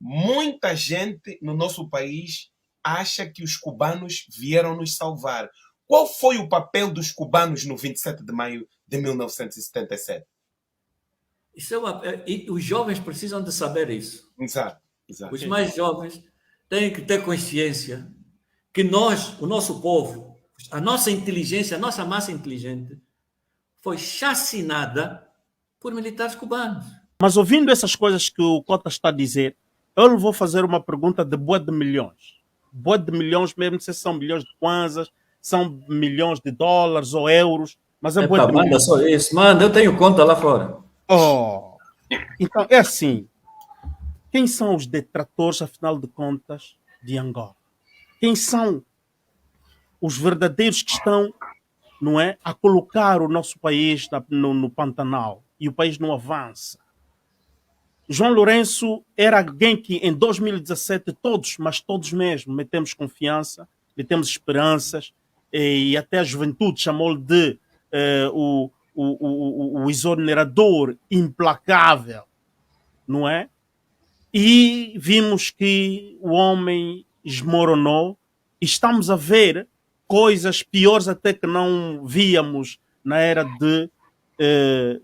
Muita gente no nosso país acha que os cubanos vieram nos salvar. Qual foi o papel dos cubanos no 27 de maio de 1977? E os jovens precisam de saber isso. Exato, exato. Os mais jovens têm que ter consciência que nós, o nosso povo, a nossa inteligência, a nossa massa inteligente, foi chacinada por militares cubanos. Mas ouvindo essas coisas que o Cota está a dizer, eu lhe vou fazer uma pergunta de boa de milhões. Boa de milhões mesmo, não sei se são milhões de kwanzas, são milhões de dólares ou euros, mas é boa de Manda milhões. só isso, manda, eu tenho conta lá fora. Oh, então é assim. Quem são os detratores, afinal de contas, de Angola? Quem são os verdadeiros que estão, não é, a colocar o nosso país no Pantanal e o país não avança? João Lourenço era alguém que em 2017 todos, mas todos mesmo, metemos confiança, metemos esperanças, e até a juventude chamou-lhe de o exonerador implacável, não é? E vimos que o homem esmoronou. Estamos a ver coisas piores até que não víamos na era de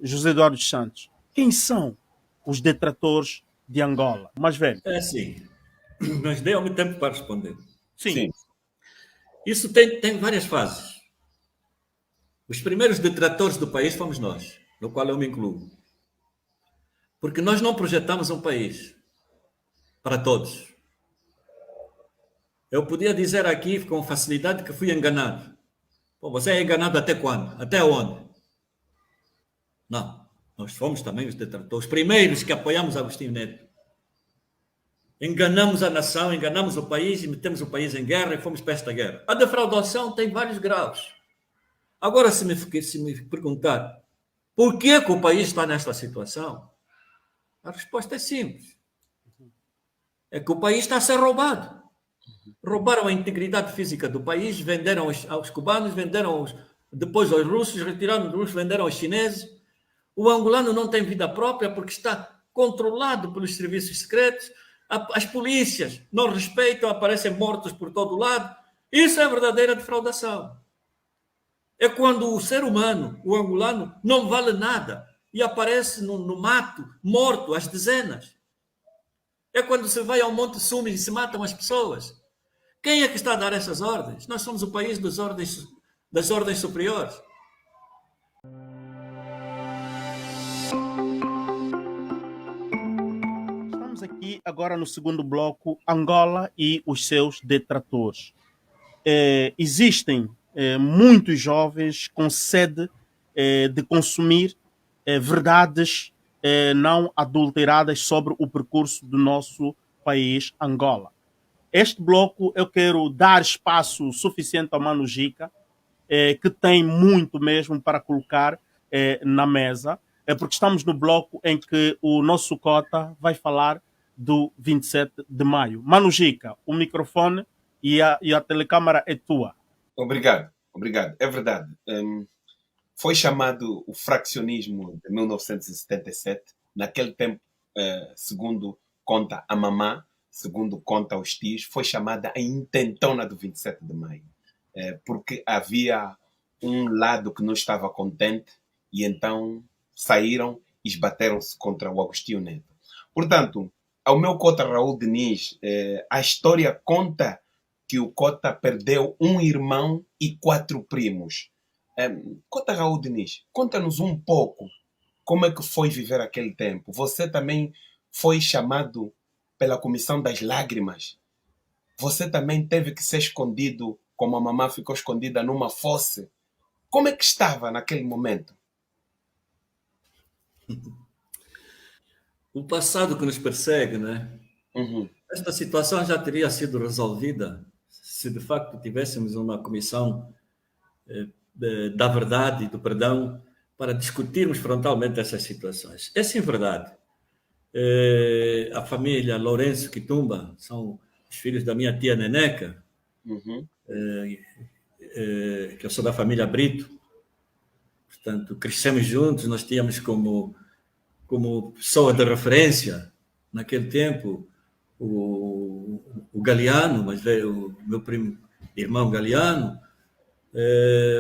José Eduardo dos Santos. Quem são os detratores de Angola? Mais velho. É assim, mas dê-me tempo para responder. Sim. Isso tem várias fases. Os primeiros detratores do país fomos nós, no qual eu me incluo. Porque nós não projetamos um país para todos. Eu podia dizer aqui com facilidade que fui enganado. Pô, você é enganado até quando? Até onde? Não. Nós fomos também os detratores, os primeiros que apoiamos Agostinho Neto. Enganamos a nação, enganamos o país e metemos o país em guerra e fomos para esta guerra. A defraudação tem vários graus. Agora, se me perguntar por que o país está nesta situação, a resposta é simples. É que o país está a ser roubado. Roubaram a integridade física do país, venderam aos cubanos, venderam depois aos russos, retiraram dos russos, venderam aos chineses. O angolano não tem vida própria porque está controlado pelos serviços secretos. As polícias não respeitam, aparecem mortos por todo lado. Isso é verdadeira defraudação. É quando o ser humano, o angolano, não vale nada e aparece no mato, morto, às dezenas. É quando se vai ao Monte Sumi e se matam as pessoas. Quem é que está a dar essas ordens? Nós somos o país das ordens superiores. Estamos aqui agora no segundo bloco, Angola e os seus detratores. Existem muitos jovens com sede de consumir verdades não adulteradas sobre o percurso do nosso país, Angola. Este bloco eu quero dar espaço suficiente ao Mano Gica, que tem muito mesmo para colocar na mesa, porque estamos no bloco em que o nosso Cota vai falar do 27 de maio. Mano Gica, o microfone e a telecâmara é tua. Obrigado. É verdade. Foi chamado o fraccionismo de 1977. Naquele tempo, segundo conta a mamã, segundo conta os tios, foi chamada a intentona do 27 de maio. Porque havia um lado que não estava contente e então saíram e esbateram-se contra o Agostinho Neto. Portanto, ao meu cota Raul Diniz, a história conta que o Cota perdeu um irmão e 4 primos. Cota Raul Diniz, conta-nos um pouco como é que foi viver aquele tempo. Você também foi chamado pela Comissão das Lágrimas. Você também teve que ser escondido, como a mamã ficou escondida numa fosse. Como é que estava naquele momento? O passado que nos persegue, né? Uhum. Esta situação já teria sido resolvida se de facto tivéssemos uma comissão da verdade e do perdão para discutirmos frontalmente essas situações. É sim verdade. A família Lourenço Quitumba são os filhos da minha tia Neneca, que eu sou da família Brito. Portanto, crescemos juntos, nós tínhamos como pessoa de referência, naquele tempo, o Galeano, mas o meu primo, irmão Galeano,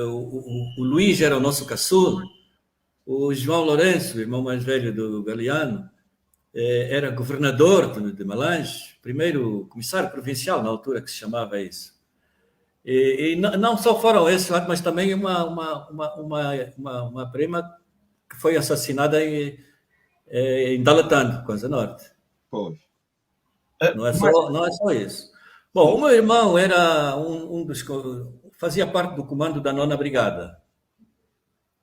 o Luís era o nosso caçula, o João Lourenço, o irmão mais velho do Galeano, era governador de Malange, primeiro comissário provincial na altura que se chamava isso. E não só foram esses, mas também uma prima que foi assassinada em Dalatando, Coisa Norte. Pois. Não é Mas, só isso. Bom, o meu irmão era um dos. Fazia parte do comando da Nona Brigada.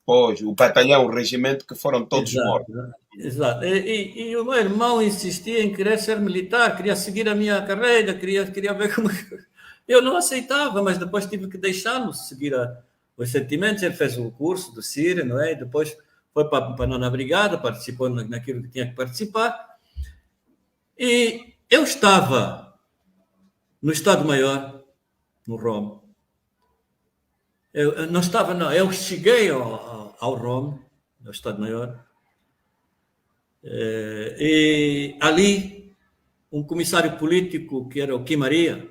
pois, o batalhão, o regimento que foram todos Exato. mortos. Exato. E o meu irmão insistia em querer ser militar, queria seguir a minha carreira, queria ver como. Eu não aceitava, mas depois tive que deixá-lo seguir os sentimentos. Ele fez o curso do CIR, não é? E depois foi para a Nona Brigada, participou naquilo que tinha que participar. E eu estava no Estado-Maior, no ROM. Eu não estava, não. Eu cheguei ao ROM, ao Estado-Maior, e ali um comissário político, que era o Kim Maria,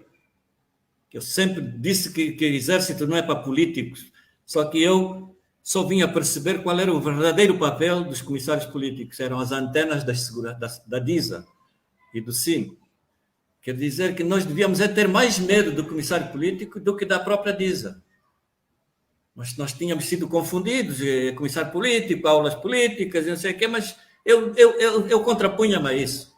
que eu sempre disse que exército não é para políticos, só que eu só vinha perceber qual era o verdadeiro papel dos comissários políticos. Eram as antenas da DISA e do SIM. Quer dizer que nós devíamos ter mais medo do comissário político do que da própria DISA. Nós tínhamos sido confundidos, comissário político, aulas políticas, não sei o quê, mas eu contrapunha-me a isso.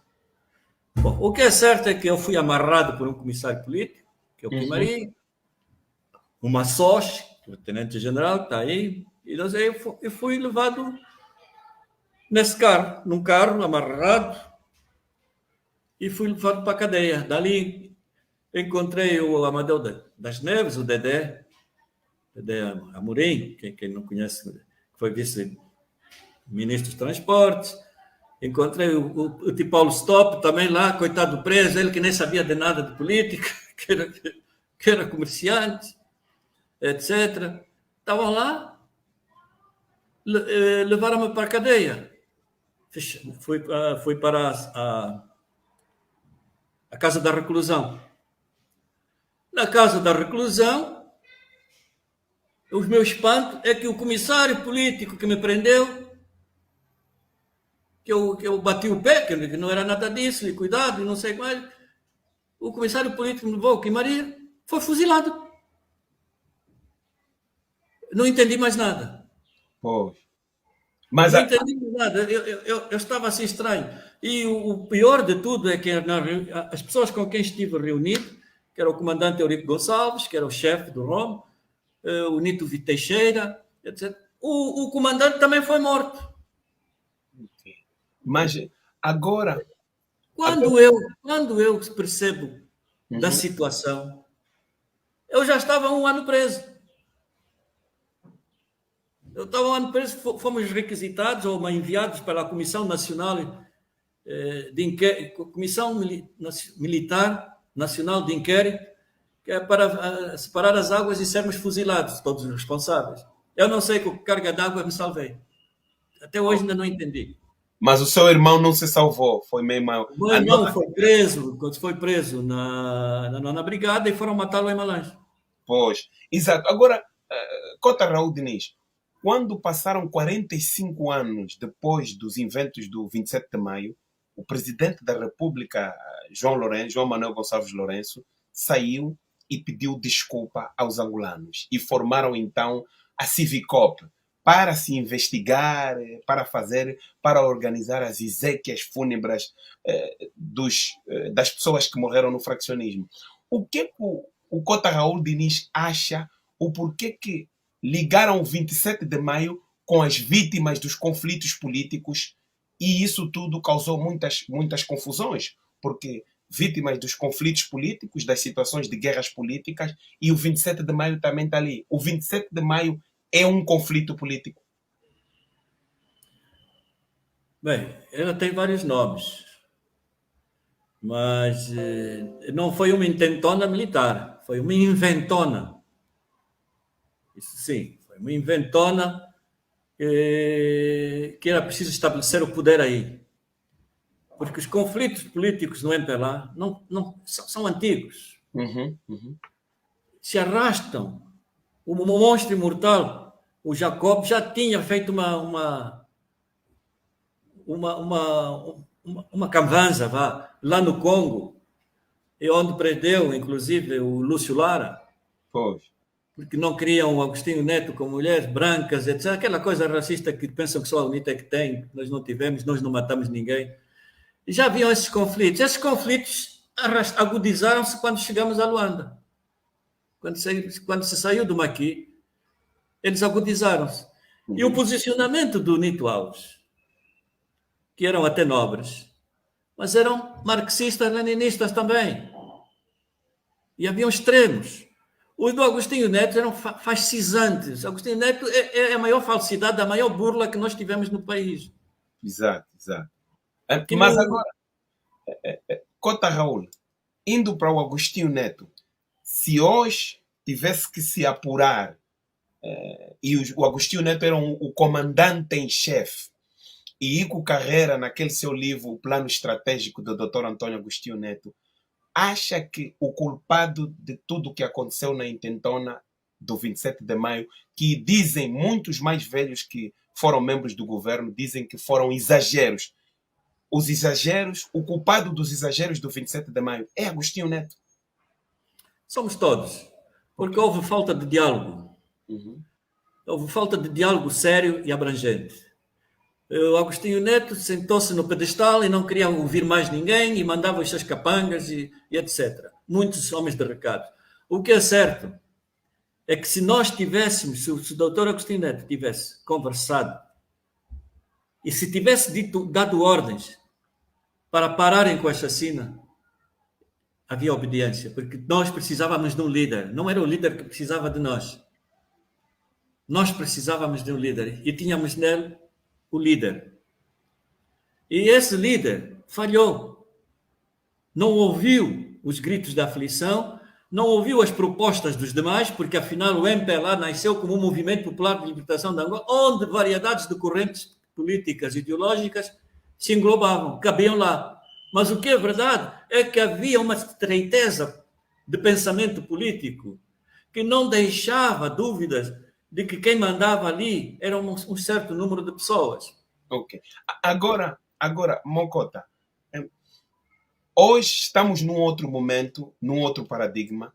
Bom, o que é certo é que eu fui amarrado por um comissário político, que é o Quimaria, uma SOS, o tenente-general, que está aí, e eu fui levado nesse carro, num carro amarrado, e fui levado para a cadeia. Dali encontrei o Amadeu das Neves, o Dedé Amorim, quem não conhece, foi vice-ministro dos Transportes. Encontrei o Tio Paulo Stop também lá, coitado do preso, ele que nem sabia de nada de política, que era comerciante, etc. Estavam lá, levaram-me para a cadeia. Fui para a Casa da Reclusão. Na Casa da Reclusão, o meu espanto é que o comissário político que me prendeu, que eu bati o pé, que não era nada disso, e cuidado, e não sei mais, o comissário político me levou, que Maria, foi fuzilado. Não entendi mais nada. Pois. Mas Não entendi mais nada. Eu estava assim estranho. E o pior de tudo é que as pessoas com quem estive reunido, que era o comandante Eurico Gonçalves, que era o chefe do ROM, o Nito Teixeira, etc. O comandante também foi morto. Mas agora. Quando eu percebo da situação, eu já estava 1 ano preso. Eu estava 1 ano preso, fomos requisitados ou enviados para a Comissão Nacional de Inquérito, Comissão Militar Nacional de Inquérito, que é para separar as águas e sermos fuzilados, todos os responsáveis. Eu não sei com que carga d'água me salvei. Até hoje ainda não entendi. Mas o seu irmão não se salvou, foi mesmo. O meu irmão foi preso na Nona Brigada e foram matá-lo em Malange. Pois, exato. Agora, Cota Raul Diniz, quando passaram 45 anos depois dos eventos do 27 de maio, o presidente da República, João Manuel Gonçalves Lourenço, saiu e pediu desculpa aos angolanos. E formaram então a Civicop para se investigar, para organizar as exéquias fúnebres das pessoas que morreram no fraccionismo. O que o Cota Raul Diniz acha, o porquê que ligaram o 27 de maio com as vítimas dos conflitos políticos, e isso tudo causou muitas confusões, porque vítimas dos conflitos políticos, das situações de guerras políticas, e o 27 de maio também está ali. O 27 de maio é um conflito político. Bem, ela tem vários nomes, mas não foi uma intentona militar, foi uma inventona. Isso sim, foi uma inventona que era preciso estabelecer o poder aí. porque os conflitos políticos no MPLA são antigos, se arrastam. O monstro imortal, o Jacob, já tinha feito uma cavanza lá no Congo, e onde prendeu, inclusive, o Lúcio Lara, Pois. porque não queriam o Agostinho Neto com mulheres brancas, etc. Aquela coisa racista que pensam que só a UNITA é que tem, nós não tivemos, nós não matamos ninguém. E já haviam esses conflitos. Esses conflitos agudizaram-se quando chegamos a Luanda. Quando se saiu do Maqui, eles agudizaram-se. E o posicionamento do Nito Alves, que eram até nobres, mas eram marxistas, leninistas também. E haviam extremos. Os do Agostinho Neto eram fascisantes. Agostinho Neto é a maior falsidade, a maior burla que nós tivemos no país. Exato, exato. Que Mas não- agora, Cota Raul, indo para o Agostinho Neto, se hoje tivesse que se apurar, e o Agostinho Neto era o comandante em chefe, e Ico Carreira, naquele seu livro, O Plano Estratégico do Dr. Antônio Agostinho Neto, acha que o culpado de tudo o que aconteceu na intentona do 27 de maio, que dizem muitos mais velhos que foram membros do governo, dizem que foram exageros. Os exageros, o culpado dos exageros do 27 de maio é Agostinho Neto. Somos todos. Porque houve falta de diálogo. Houve falta de diálogo sério e abrangente. O Agostinho Neto sentou-se no pedestal e não queria ouvir mais ninguém e mandava os seus capangas e etc. Muitos homens de recado. O que é certo é que se nós tivéssemos, se o doutor Agostinho Neto tivesse conversado e se tivesse dado ordens para pararem com a chacina, havia obediência, porque nós precisávamos de um líder. Não era o líder que precisava de nós. Nós precisávamos de um líder e tínhamos nele o líder. E esse líder falhou. Não ouviu os gritos da aflição, não ouviu as propostas dos demais, porque afinal o MPLA nasceu como um movimento popular de libertação de Angola, onde variedades de correntes políticas e ideológicas se englobavam, cabiam lá. Mas o que é verdade é que havia uma estreiteza de pensamento político que não deixava dúvidas de que quem mandava ali era um certo número de pessoas. Ok. Agora, Mocota, hoje estamos num outro momento, num outro paradigma,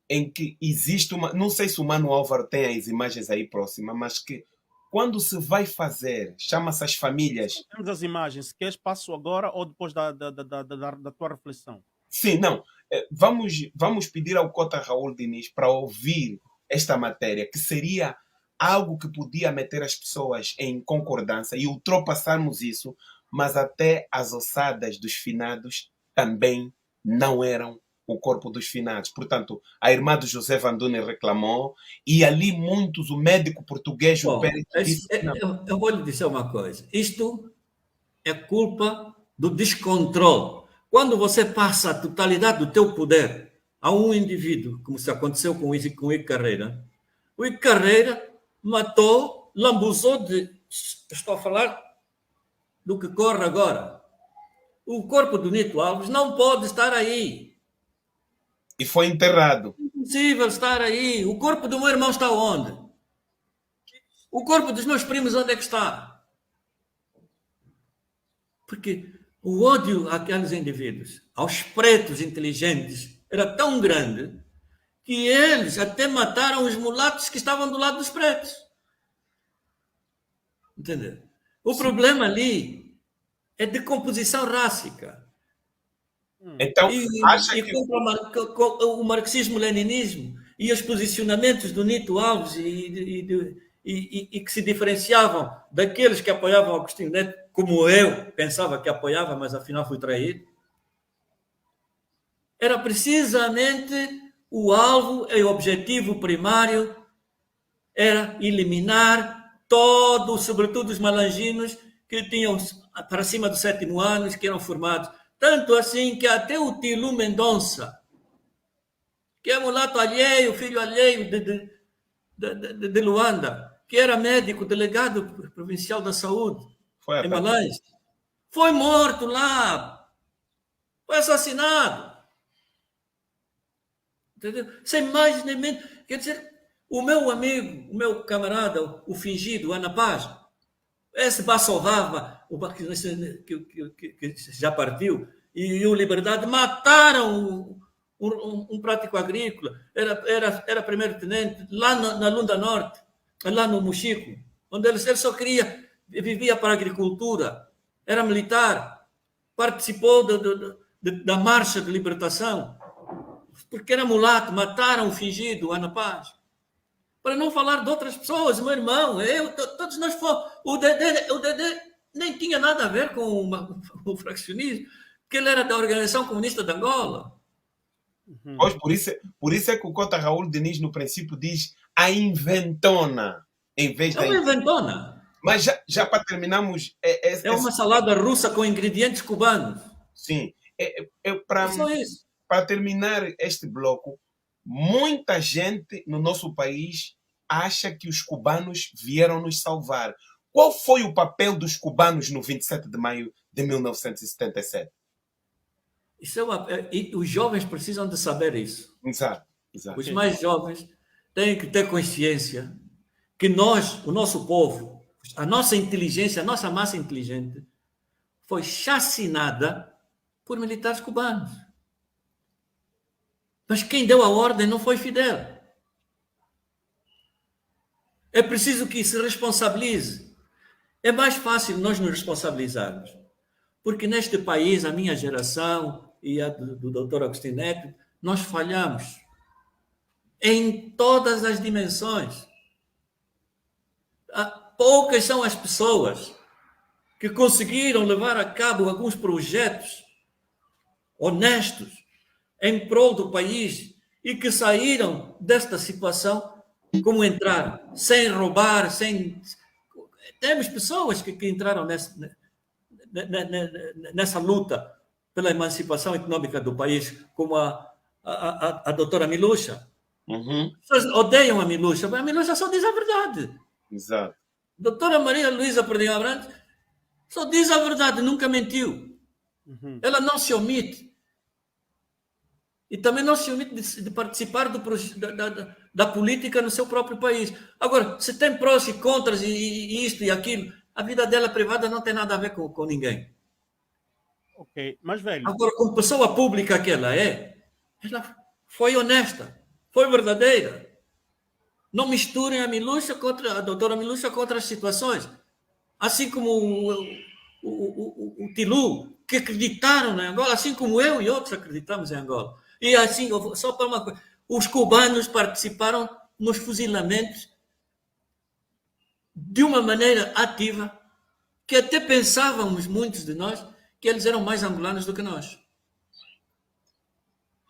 em que existe uma. Não sei se o Mano Álvaro tem as imagens aí próximas, mas que quando se vai fazer, chama-se as famílias. Temos as imagens. Se queres, passo agora ou depois da tua reflexão? Sim, não. Vamos pedir ao Cota Raul Diniz para ouvir esta matéria, que seria algo que podia meter as pessoas em concordância e ultrapassarmos isso, mas até as ossadas dos finados também não eram o corpo dos finados. Portanto, a irmã do José Vandune reclamou e ali muitos, o médico português, o Bom, Pérez, disse que não. eu vou lhe dizer uma coisa. Isto é culpa do descontrole. Quando você passa a totalidade do teu poder a um indivíduo, como se aconteceu com o Ico Carreira, o Ico Carreira matou, lambuzou de... Estou a falar do que corre agora. O corpo do Nito Alves não pode estar aí. E foi enterrado. É impossível estar aí. O corpo do meu irmão está onde? O corpo dos meus primos onde é que está? Porque o ódio àqueles indivíduos, aos pretos inteligentes, era tão grande que eles até mataram os mulatos que estavam do lado dos pretos. Entendeu? O problema ali é de composição rássica. Então, acha E que contra o marxismo-leninismo e os posicionamentos do Nito Alves e que se diferenciavam daqueles que apoiavam Agostinho Neto, como eu pensava que apoiava, mas afinal fui traído, era precisamente o alvo e o objetivo primário era eliminar todos, sobretudo os malanginos que tinham para cima dos 7º anos, que eram formados. Tanto assim que até o Tilu Mendonça, que é mulato alheio, filho alheio de Luanda, que era médico, delegado provincial da saúde foi em Malães, Foi morto lá, foi assassinado. Entendeu? Sem mais nem menos. Quer dizer, o meu amigo, o meu camarada, o fingido, Ana Paz, esse Bassovava, que já partiu, e o Liberdade mataram um prático agrícola, era primeiro-tenente, lá na Lunda Norte, lá no Mochico, onde ele só queria, vivia para a agricultura, era militar, participou da marcha de libertação, porque era mulato, mataram o fingido, Ana Paz. Para não falar de outras pessoas, meu irmão, todos nós fomos. O Dedé nem tinha nada a ver com o fraccionismo, porque ele era da Organização Comunista de Angola. Pois, por isso é que o Cota Raul Diniz, no princípio, diz a inventona, em vez É da uma inventona. Mas já para terminarmos. É uma salada russa com ingredientes cubanos. Sim. É Para só isso. terminar este bloco, muita gente no nosso país acha que os cubanos vieram nos salvar. Qual foi o papel dos cubanos no 27 de maio de 1977? E os jovens precisam de saber isso. Exato, exato. Os mais jovens têm que ter consciência que nós, o nosso povo, a nossa inteligência, a nossa massa inteligente, foi chacinada por militares cubanos. Mas quem deu a ordem não foi Fidel. É preciso que se responsabilize. É mais fácil nós nos responsabilizarmos, porque neste país, a minha geração e a do Dr. Agostinho Neto, nós falhamos em todas as dimensões. Poucas são as pessoas que conseguiram levar a cabo alguns projetos honestos em prol do país e que saíram desta situação como entraram, sem roubar, sem... Temos pessoas que entraram nessa luta pela emancipação econômica do país, como a doutora Milucha. Uhum. As pessoas odeiam a Milucha, mas a Milucha só diz a verdade. Exato. Doutora Maria Luísa Perdigão Abrantes só diz a verdade, nunca mentiu. Uhum. Ela não se omite. E também não se omite de participar da política no seu próprio país. Agora, se tem prós e contras e isto e aquilo, a vida dela privada não tem nada a ver com ninguém. Ok, mas velho... Agora, como pessoa pública que ela foi honesta, foi verdadeira. Não misturem a doutora Milucha contra as situações. Assim como o Tilu, que acreditaram na Angola, assim como eu e outros acreditamos em Angola. E assim, só para uma coisa, os cubanos participaram nos fuzilamentos de uma maneira ativa, que até pensávamos, muitos de nós, que eles eram mais angolanos do que nós.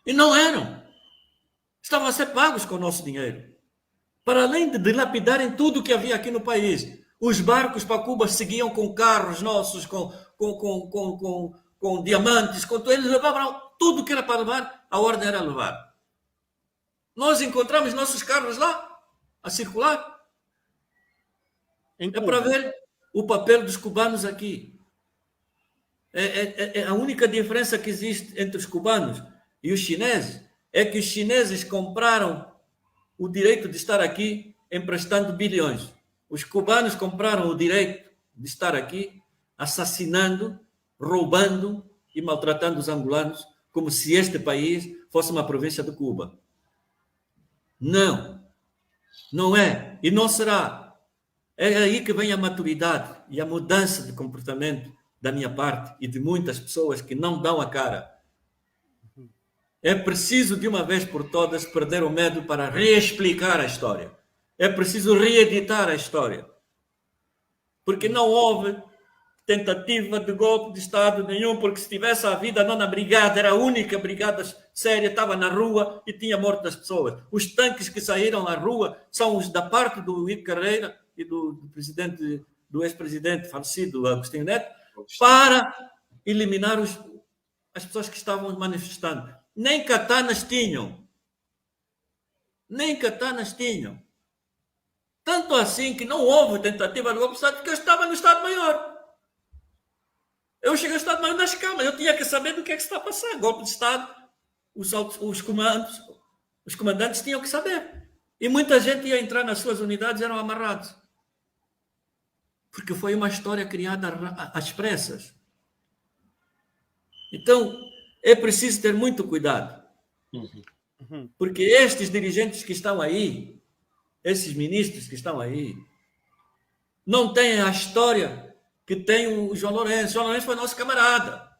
E não eram. Estavam a ser pagos com o nosso dinheiro. Para além de dilapidarem tudo o que havia aqui no país. Os barcos para Cuba seguiam com carros nossos, com diamantes, eles levavam tudo que era para levar, a ordem era levar. Nós encontramos nossos carros lá, a circular. É para ver o papel dos cubanos aqui. A única diferença que existe entre os cubanos e os chineses é que os chineses compraram o direito de estar aqui emprestando bilhões. Os cubanos compraram o direito de estar aqui assassinando, roubando e maltratando os angolanos como se este país fosse uma província de Cuba. Não. Não é. E não será. É aí que vem a maturidade e a mudança de comportamento da minha parte e de muitas pessoas que não dão a cara. É preciso, de uma vez por todas, perder o medo para reexplicar a história. É preciso reeditar a história. Porque não houve tentativa de golpe de Estado nenhum, porque se tivesse havido, a nona brigada era a única brigada séria, estava na rua e tinha morto as pessoas. Os tanques que saíram à rua são os da parte do Ivo Carreira e do ex-presidente falecido Agostinho Neto, para eliminar as pessoas que estavam manifestando. Nem katanas tinham. Nem katanas tinham. Tanto assim que não houve tentativa de golpe de Estado, porque eu estava no Estado-Maior. Eu cheguei ao Estado-Maior das Câmaras, eu tinha que saber do que é que se está a passar. Golpe de Estado, os comandantes tinham que saber. E muita gente ia entrar nas suas unidades e eram amarrados. Porque foi uma história criada às pressas. Então, é preciso ter muito cuidado. Porque estes dirigentes que estão aí, esses ministros que estão aí, não têm a história que tem o João Lourenço. João Lourenço foi nosso camarada.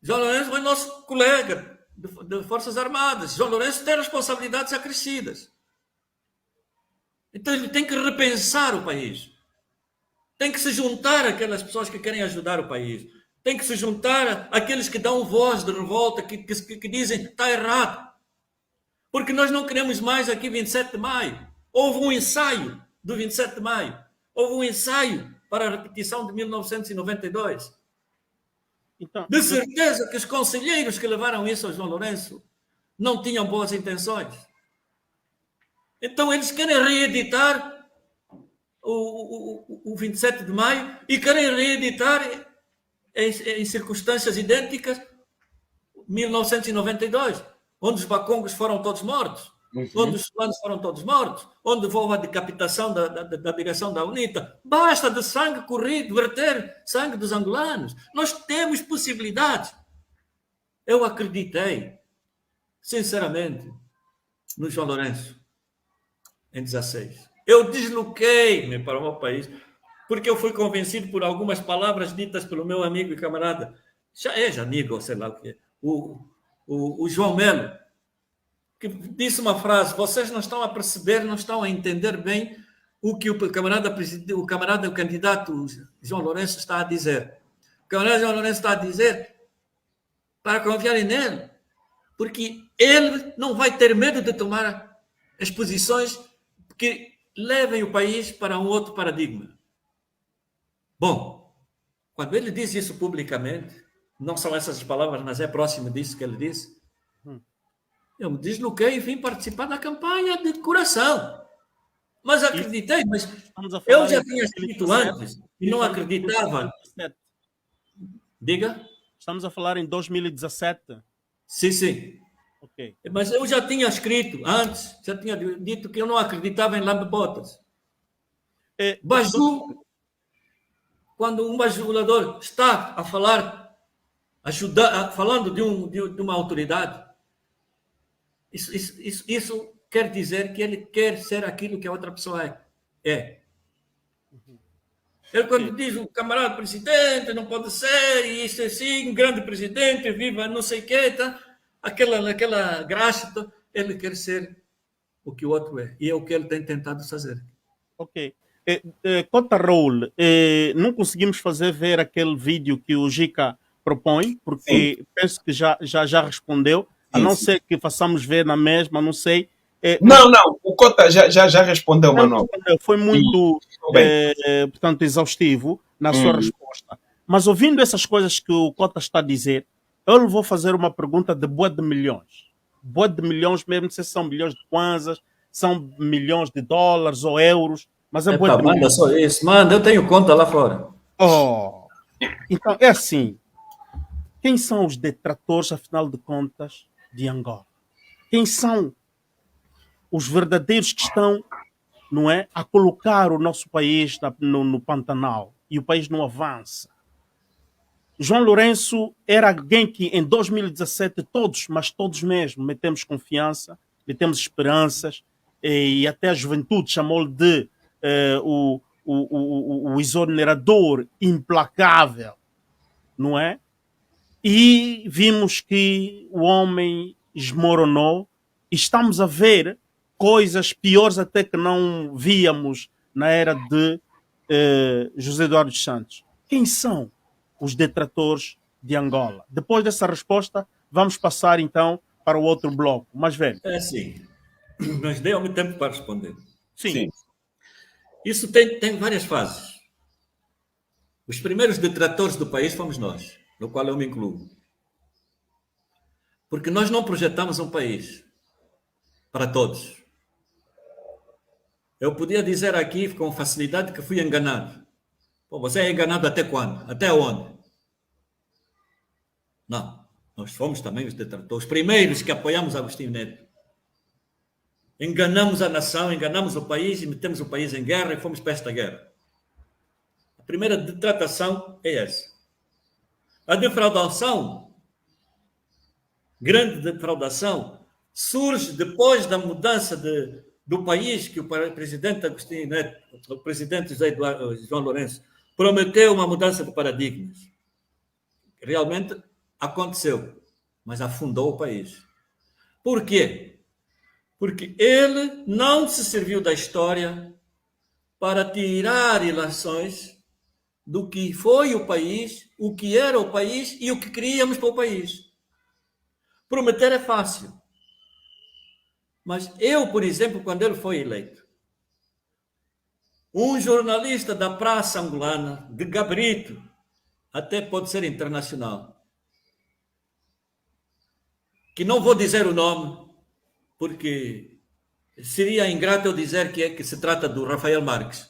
João Lourenço foi nosso colega de Forças Armadas. João Lourenço tem responsabilidades acrescidas. Então ele tem que repensar o país. Tem que se juntar àquelas pessoas que querem ajudar o país. Tem que se juntar àqueles que dão voz de revolta, que dizem que está errado. Porque nós não queremos mais aqui 27 de maio. Houve um ensaio do 27 de maio. Houve um ensaio para a repetição de 1992. Então, De certeza que os conselheiros que levaram isso ao João Lourenço não tinham boas intenções. Então eles querem reeditar o 27 de maio e querem reeditar em circunstâncias idênticas 1992, onde os bacongos foram todos mortos, onde os fulanos foram todos mortos, onde houve a decapitação da direção da UNITA. Basta de sangue corrido, verter sangue dos angolanos. Nós temos possibilidades. Eu acreditei, sinceramente, no João Lourenço, em 16. Eu desloquei-me para o meu país, porque eu fui convencido por algumas palavras ditas pelo meu amigo e camarada, já amigo, ou sei lá o que é, o João Melo, que disse uma frase: vocês não estão a perceber, não estão a entender bem o que o camarada, o candidato João Lourenço está a dizer. O camarada João Lourenço está a dizer para confiarem nele, porque ele não vai ter medo de tomar as posições que levem o país para um outro paradigma. Bom, quando ele diz isso publicamente, não são essas as palavras, mas é próximo disso que ele disse, eu me desloquei e vim participar da campanha de coração. Mas acreditei, mas eu já tinha escrito antes e não acreditava. Diga? Estamos a falar em 2017? Sim. Okay. Mas eu já tinha escrito antes, já tinha dito que eu não acreditava em lambe-botas. Baju, quando um bajulador está a falar, falando de uma autoridade, isso quer dizer que ele quer ser aquilo que a outra pessoa é. Ele, quando diz o camarada presidente, não pode ser, e isso assim, grande presidente, viva não sei o quê, tá? Aquela graxa, ele quer ser o que o outro é. E é o que ele tem tentado fazer. Ok. Cota Raul, não conseguimos fazer ver aquele vídeo que o Gica propõe, porque sim, penso que já respondeu, a não ser que façamos ver na mesma, não sei. Não, o Cota já respondeu, Manuel. Foi muito, portanto, exaustivo na sua resposta. Mas ouvindo essas coisas que o Cota está a dizer, eu lhe vou fazer uma pergunta de boa de milhões. Boa de milhões mesmo, não sei se são milhões de kwanzas, são milhões de dólares ou euros, mas é boa de milhões. Manda só isso, manda, eu tenho conta lá fora. Então, é assim. Quem são os detratores, afinal de contas, de Angola? Quem são os verdadeiros que estão, não é, a colocar o nosso país no Pantanal e o país não avança? João Lourenço era alguém que em 2017 mas todos mesmo, metemos confiança, metemos esperanças, e até a juventude chamou-lhe de o exonerador implacável, não é? E vimos que o homem esmoronou e estamos a ver coisas piores até que não víamos na era de José Eduardo dos Santos. Quem são os detratores de Angola? Depois dessa resposta, vamos passar então para o outro bloco. Mas, velho. É assim, mas deu-me tempo para responder. Sim. Isso tem várias fases. Os primeiros detratores do país fomos nós, no qual eu me incluo. Porque nós não projetamos um país para todos. Eu podia dizer aqui com facilidade que fui enganado. Pô, você é enganado até quando? Até onde? Não. Nós fomos também os detratores, os primeiros que apoiamos Agostinho Neto. Enganamos a nação, enganamos o país e metemos o país em guerra e fomos para esta guerra. A primeira detratação é essa. A defraudação, grande defraudação, surge depois da mudança do país que o presidente Agostinho Neto, o presidente João Lourenço, prometeu uma mudança de paradigmas. Realmente aconteceu, mas afundou o país. Por quê? Porque ele não se serviu da história para tirar ilações do que foi o país, o que era o país e o que queríamos para o país. Prometer é fácil. Mas eu, por exemplo, quando ele foi eleito, um jornalista da Praça Angolana, de gabarito, até pode ser internacional, que não vou dizer o nome, porque seria ingrato eu dizer que se trata do Rafael Marques.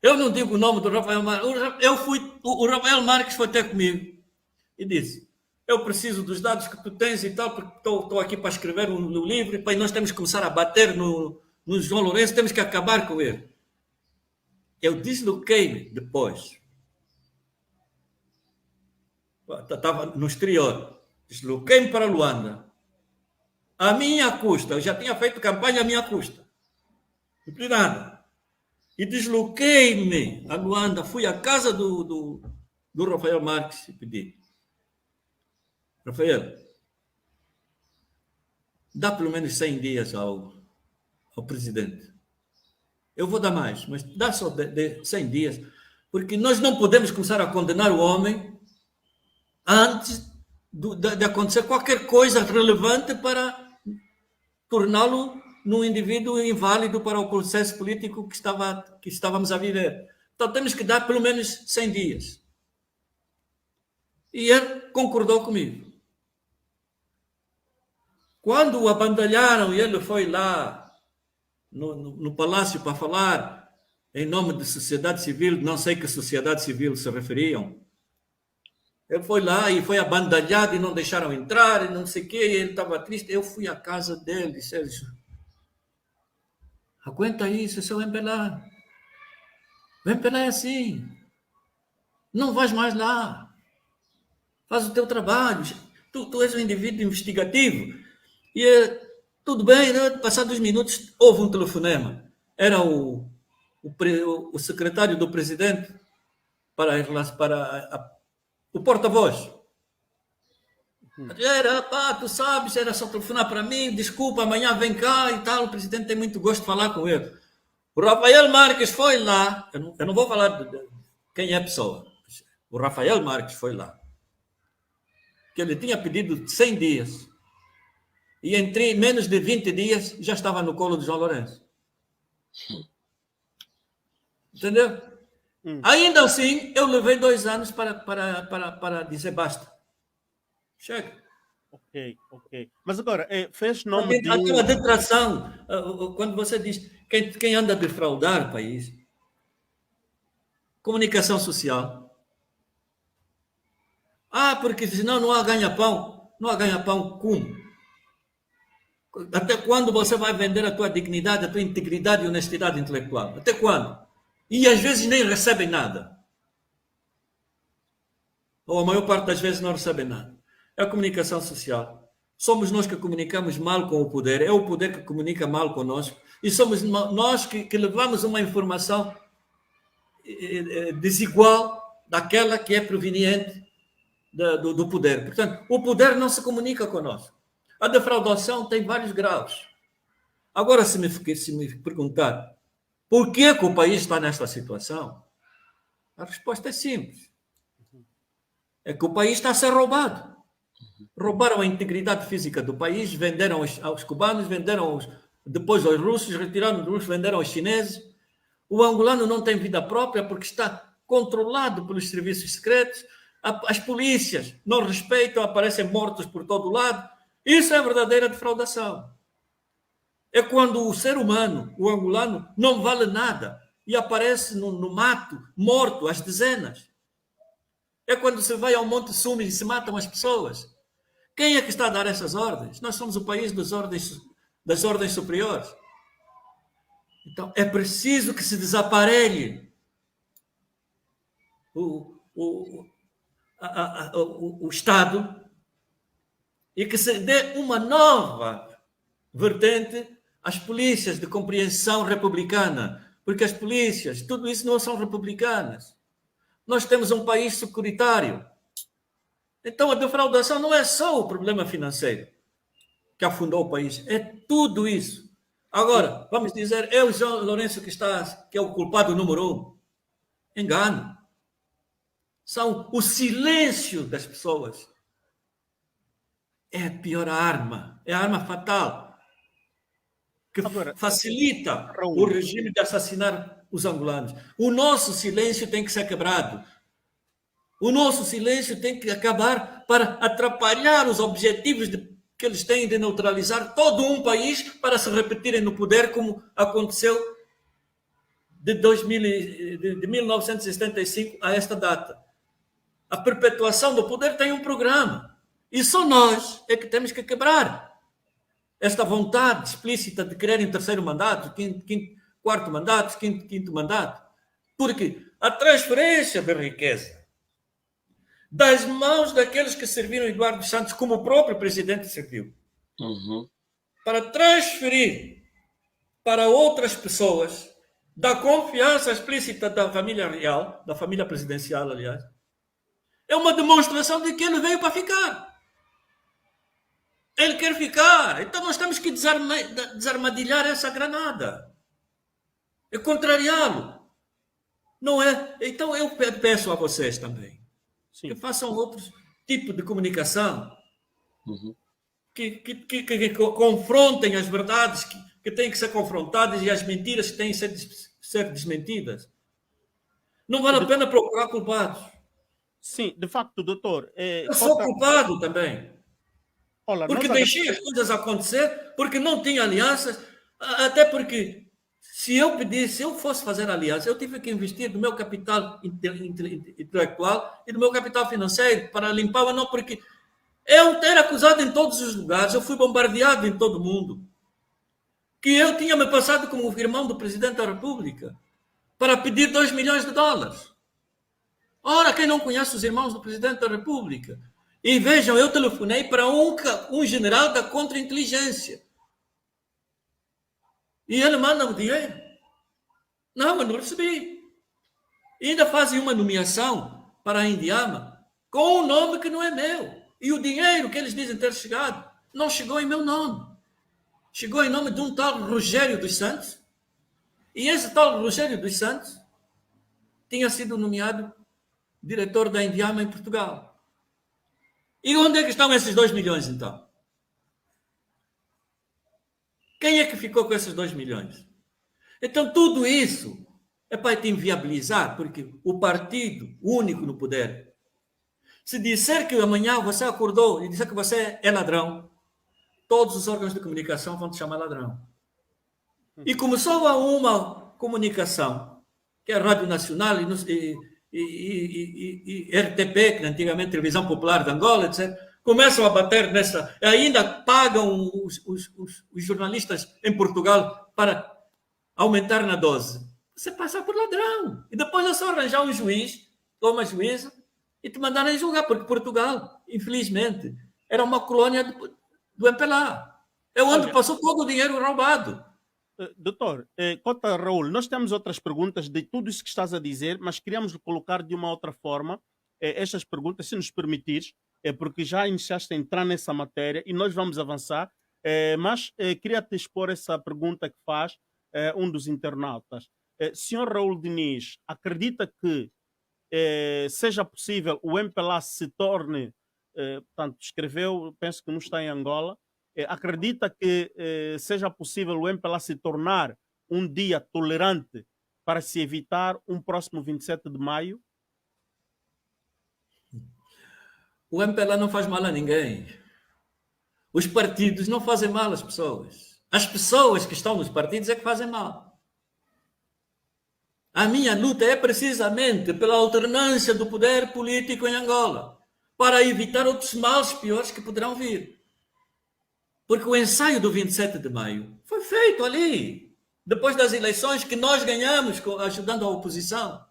Eu não digo o nome do Rafael Marques. O Rafael Marques foi até comigo e disse: eu preciso dos dados que tu tens e tal, porque estou aqui para escrever um livro e nós temos que começar a bater no João Lourenço, temos que acabar com ele. Eu desloquei-me depois. Estava no exterior. Desloquei-me para Luanda. À minha custa. Eu já tinha feito campanha à minha custa. Não pedi nada. E desloquei-me a Luanda. Fui à casa do Rafael Marques e pedi: Rafael, dá pelo menos 100 dias ao presidente. Eu vou dar mais, mas dá só 100 dias, porque nós não podemos começar a condenar o homem antes de acontecer qualquer coisa relevante para torná-lo num indivíduo inválido para o processo político que estávamos a viver. Então temos que dar pelo menos 100 dias. E ele concordou comigo. Quando o abandalharam e ele foi lá no palácio para falar em nome de sociedade civil, não sei que sociedade civil se referiam, ele foi lá e foi abandalhado e não deixaram entrar e não sei o quê, e ele estava triste. Eu fui à casa dele e disse: aguenta isso, seu Vempelá. Vempelá é assim. Não vais mais lá. Faz o teu trabalho. Tu és um indivíduo investigativo. E tudo bem, né? Passados 2 minutos, houve um telefonema. Era o secretário do presidente para o porta-voz. Era, tu sabes, era só telefonar para mim, desculpa, amanhã vem cá e tal, o presidente tem muito gosto de falar com ele. O Rafael Marques foi lá, eu não vou falar de quem é a pessoa, o Rafael Marques foi lá, que ele tinha pedido 100 dias, e em menos de 20 dias já estava no colo de João Lourenço. Entendeu? Ainda assim, eu levei 2 anos para dizer basta. Chega. Ok. Mas agora, fez nome de... Aquela detração, quando você diz quem anda a defraudar o país, comunicação social. Porque senão não há ganha-pão. Não há ganha-pão como? Até quando você vai vender a tua dignidade, a tua integridade e honestidade intelectual? Até quando? E às vezes nem recebem nada. Ou a maior parte das vezes não recebem nada. É a comunicação social. Somos nós que comunicamos mal com o poder, é o poder que comunica mal conosco, e somos nós que levamos uma informação desigual daquela que é proveniente do poder. Portanto, o poder não se comunica conosco. A defraudação tem vários graus. Agora, se me perguntar por que o país está nesta situação, a resposta é simples. É que o país está a ser roubado. Roubaram a integridade física do país, venderam aos cubanos, venderam depois aos russos, retiraram dos russos, venderam aos chineses. O angolano não tem vida própria porque está controlado pelos serviços secretos. As polícias não respeitam, aparecem mortos por todo lado. Isso é a verdadeira defraudação. É quando o ser humano, o angolano, não vale nada. e aparece no mato, morto, às dezenas. É quando se vai ao Monte Sume e se matam as pessoas. Quem é que está a dar essas ordens? Nós somos o país das ordens superiores. Então, é preciso que se desaparelhe o Estado e que se dê uma nova vertente às polícias de compreensão republicana, porque as polícias, tudo isso não são republicanas. Nós temos um país securitário. Então a defraudação não é só o problema financeiro que afundou o país, é tudo isso. Agora, vamos dizer, é o João Lourenço que é o culpado número 1. Engano. São o silêncio das pessoas. É a pior arma, é a arma fatal que Agora, facilita Raul, o regime de assassinar os angolanos. O nosso silêncio tem que ser quebrado. O nosso silêncio tem que acabar para atrapalhar os objetivos que eles têm de neutralizar todo um país para se repetirem no poder, como aconteceu de 1975 a esta data. A perpetuação do poder tem um programa. E só nós é que temos que quebrar esta vontade explícita de quererem terceiro mandato, quarto mandato, quinto mandato. Porque a transferência da riqueza das mãos daqueles que serviram Eduardo Santos, como o próprio presidente serviu, para transferir para outras pessoas da confiança explícita da família real, da família presidencial, aliás, é uma demonstração de que ele veio para ficar. Ele quer ficar. Então nós temos que desarmadilhar essa granada. É contrariá-lo. Não é? Então eu peço a vocês também que façam outro tipo de comunicação, que confrontem as verdades que têm que ser confrontadas e as mentiras que têm que ser desmentidas. Não vale a pena procurar culpados. Sim, de facto, doutor. Eu sou culpado também. Olha, porque deixei as coisas acontecer, porque não tinha alianças, até porque se eu fosse fazer aliança, eu tive que investir do meu capital intelectual e do meu capital financeiro para limpar ou não, porque eu era acusado em todos os lugares, eu fui bombardeado em todo o mundo, que eu tinha me passado como irmão do presidente da República para pedir 2 milhões de dólares. Ora, quem não conhece os irmãos do presidente da República? E vejam, eu telefonei para um general da contra-inteligência. E ele manda o dinheiro. Não, eu não recebi. E ainda fazem uma nomeação para a Indiama com um nome que não é meu. E o dinheiro que eles dizem ter chegado não chegou em meu nome. Chegou em nome de um tal Rogério dos Santos. E esse tal Rogério dos Santos tinha sido nomeado diretor da Indiama em Portugal. E onde é que estão esses 2 milhões, então? Quem é que ficou com esses 2 milhões? Então, tudo isso é para te inviabilizar, porque o partido único no poder, se disser que amanhã você acordou e disser que você é ladrão, todos os órgãos de comunicação vão te chamar ladrão. E começou a uma comunicação, que é a Rádio Nacional e RTP, que antigamente Televisão Popular de Angola, etc., começam a bater nessa, ainda pagam os jornalistas em Portugal para aumentar na dose. Você passa por ladrão. E depois é só arranjar um juiz ou uma juíza e te mandarem julgar, porque Portugal, infelizmente, era uma colônia do MPLA. É onde passou todo o dinheiro roubado. Doutor, Cota Raul, nós temos outras perguntas de tudo isso que estás a dizer, mas queríamos colocar de uma outra forma estas perguntas, se nos permitires, porque já iniciaste a entrar nessa matéria e nós vamos avançar, mas queria te expor essa pergunta que faz um dos internautas. Senhor Raul Diniz, acredita que seja possível o MPLA se torne, portanto, escreveu, penso que não está em Angola, acredita que seja possível o MPLA se tornar um dia tolerante para se evitar um próximo 27 de maio? O MPLA não faz mal a ninguém. Os partidos não fazem mal às pessoas. As pessoas que estão nos partidos é que fazem mal. A minha luta é precisamente pela alternância do poder político em Angola, para evitar outros males piores que poderão vir. Porque o ensaio do 27 de maio foi feito ali, depois das eleições que nós ganhamos ajudando a oposição.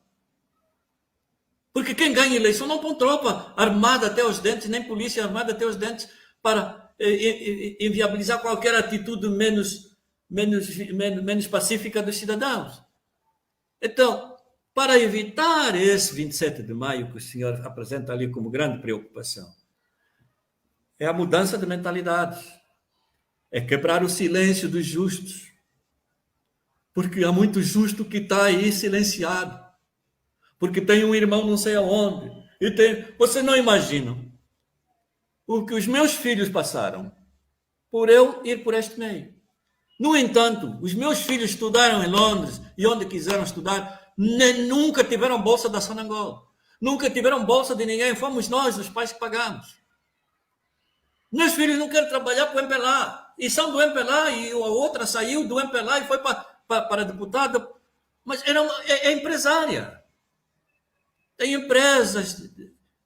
Porque quem ganha eleição não põe tropa armada até os dentes, nem polícia armada até os dentes para inviabilizar qualquer atitude menos pacífica dos cidadãos. Então, para evitar esse 27 de maio que o senhor apresenta ali como grande preocupação, é a mudança de mentalidades, é quebrar o silêncio dos justos, porque há muito justo que está aí silenciado, porque tem um irmão não sei aonde, você não imagina o que os meus filhos passaram por eu ir por este meio. No entanto, os meus filhos estudaram em Londres e onde quiseram estudar, nunca tiveram bolsa da Sonangol, nunca tiveram bolsa de ninguém, fomos nós, os pais, que pagamos. Meus filhos não querem trabalhar para o MPLA, e são do MPLA, e a outra saiu do MPLA e foi para deputada, mas é empresária. Tem empresas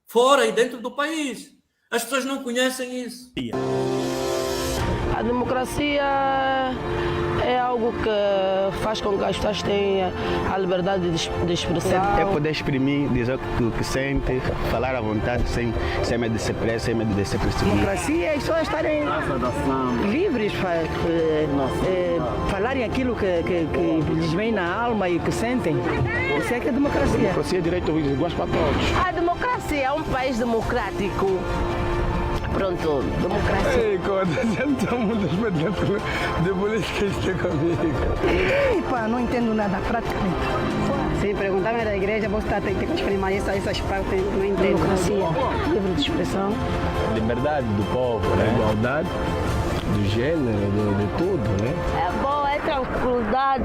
fora e dentro do país. As pessoas não conhecem isso. A democracia é algo que faz com que as pessoas tenham a liberdade de expressão. É poder exprimir, dizer o que sente, falar à vontade, sem medo de ser preso, sem medo de ser perseguido. Democracia é as pessoas estarem livres para falarem aquilo que lhes vem na alma e que sentem. Isso é que é democracia. Democracia é direito iguais para todos. A democracia é um país democrático. Pronto, democracia. Ei, quando você não muito espetáculo de política está comigo. Epa, não entendo nada, praticamente. Se perguntarem da igreja, você tem que exprimir essas partes, não entendo. Democracia, livre de expressão. Liberdade do povo, né? Igualdade do gênero, de tudo, né? É bom, é tranquilidade.